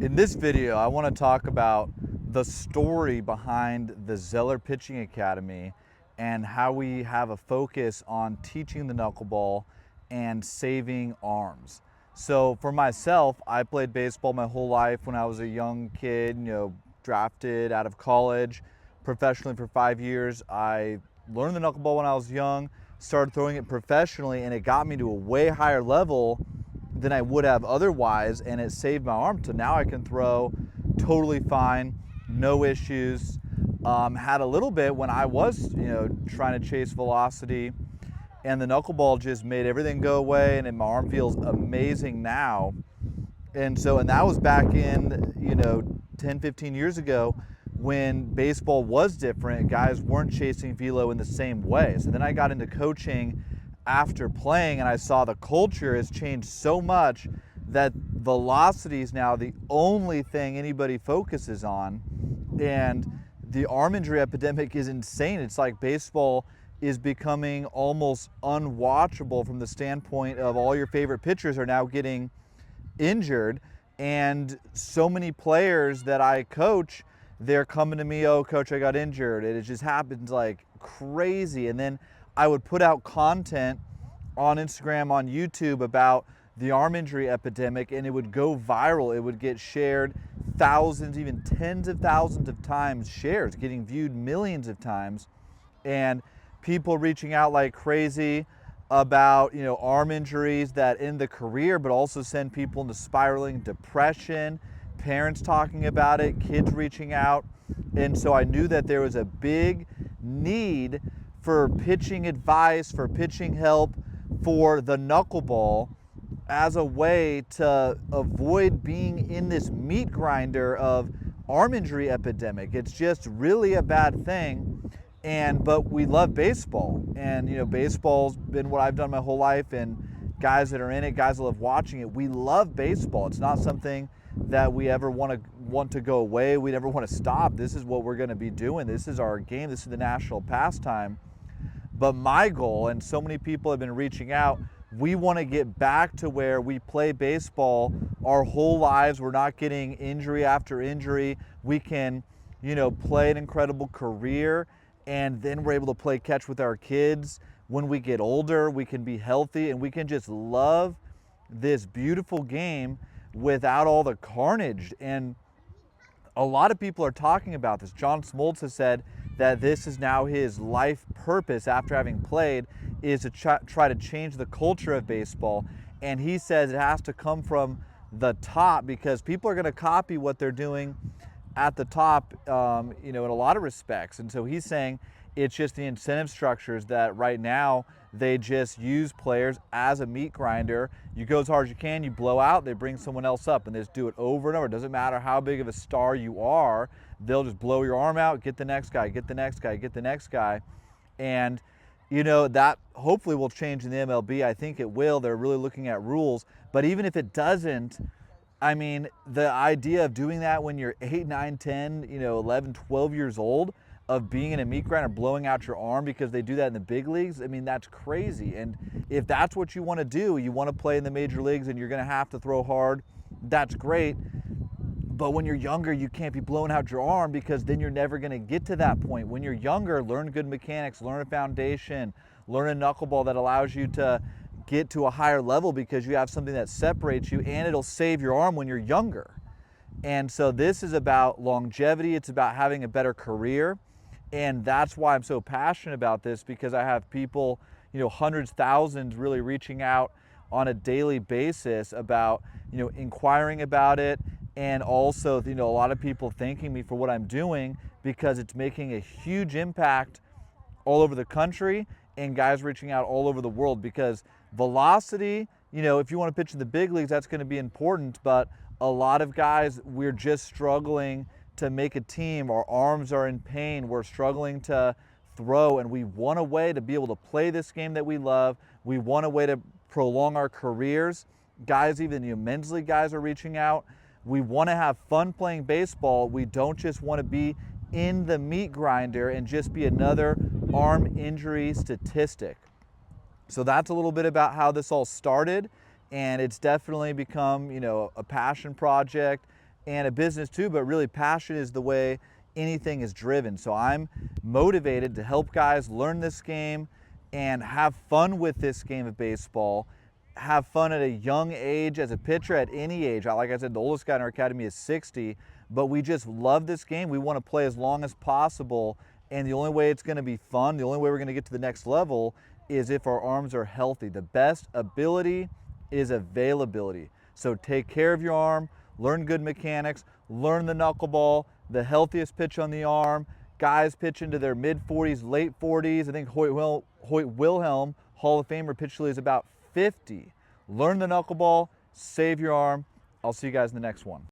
In this video, I want to talk about the story behind the Zeller Pitching Academy and how we have a focus on teaching the knuckleball and saving arms. So for myself, I played baseball my whole life when I was a young kid, drafted out of college, professionally for 5 years. I learned the knuckleball when I was young, started throwing it professionally, and it got me to a way higher level than I would have otherwise, and it saved my arm. So now I can throw totally fine, no issues. Had a little bit when I was, trying to chase velocity, and the knuckleball just made everything go away, and my arm feels amazing now. And that was back in, 10, 15 years ago when baseball was different. Guys weren't chasing velo in the same way. So then I got into coaching after playing, and I saw the culture has changed so much that velocity is now the only thing anybody focuses on. And the arm injury epidemic is insane. It's like baseball is becoming almost unwatchable from the standpoint of all your favorite pitchers are now getting injured. And so many players that I coach, they're coming to me, "Oh, coach, I got injured." And it just happens like crazy. And then I would put out content on Instagram, on YouTube about the arm injury epidemic, and it would go viral. It would get shared thousands, even tens of thousands of times, shares, getting viewed millions of times, and people reaching out like crazy about arm injuries that end the career, but also send people into spiraling depression, parents talking about it, kids reaching out. And so I knew that there was a big need for pitching advice, for pitching help, for the knuckleball as a way to avoid being in this meat grinder of arm injury epidemic. It's just really a bad thing. But we love baseball, and baseball's been what I've done my whole life, and guys that are in it, guys that love watching it, we love baseball. It's not something that we ever want to go away. We never want to stop. This is what we're going to be doing. This is our game. This is the national pastime. But my goal, and so many people have been reaching out, we want to get back to where we play baseball our whole lives. We're not getting injury after injury. We can, play an incredible career, and then we're able to play catch with our kids. When we get older, we can be healthy, and we can just love this beautiful game without all the carnage. And a lot of people are talking about this. John Smoltz has said that this is now his life purpose after having played, is to try to change the culture of baseball. And he says it has to come from the top, because people are going to copy what they're doing at the top, in a lot of respects. And so he's saying it's just the incentive structures that right now they just use players as a meat grinder. You go as hard as you can, you blow out, they bring someone else up, and they just do it over and over. It doesn't matter how big of a star you are, they'll just blow your arm out, get the next guy, get the next guy, get the next guy. And that hopefully will change in the MLB. I think it will. They're really looking at rules. But even if it doesn't, I mean, the idea of doing that when you're 8, 9, 10, 11, 12 years old, of being in a meat grinder, blowing out your arm, because they do that in the big leagues, I mean, that's crazy. And if that's what you want to do, you want to play in the major leagues and you're going to have to throw hard, that's great. But when you're younger, you can't be blowing out your arm, because then you're never going to get to that point. When you're younger, learn good mechanics, learn a foundation, learn a knuckleball that allows you to get to a higher level, because you have something that separates you, and it'll save your arm when you're younger. And so this is about longevity. It's about having a better career. And that's why I'm so passionate about this, because I have people, hundreds, thousands really reaching out on a daily basis about, inquiring about it. And also, a lot of people thanking me for what I'm doing, because it's making a huge impact all over the country, and guys reaching out all over the world. Because velocity, if you want to pitch in the big leagues, that's going to be important. But a lot of guys, we're just struggling to make a team. Our arms are in pain. We're struggling to throw, and we want a way to be able to play this game that we love. We want a way to prolong our careers. Guys, even men's league guys are reaching out. We want to have fun playing baseball. We don't just want to be in the meat grinder and just be another arm injury statistic. So that's a little bit about how this all started, and it's definitely become, a passion project. and a business too, but really passion is the way anything is driven. So I'm motivated to help guys learn this game and have fun with this game of baseball, have fun at a young age as a pitcher, at any age. Like I said, the oldest guy in our academy is 60, but we just love this game. We want to play as long as possible, and the only way it's going to be fun, the only way we're going to get to the next level is if our arms are healthy. The best ability is availability. So take care of your arm, learn good mechanics, learn the knuckleball, the healthiest pitch on the arm. Guys pitch into their mid-40s, late 40s. I think Hoyt Wilhelm, Hall of Famer, pitched till he was about 50. Learn the knuckleball, save your arm. I'll see you guys in the next one.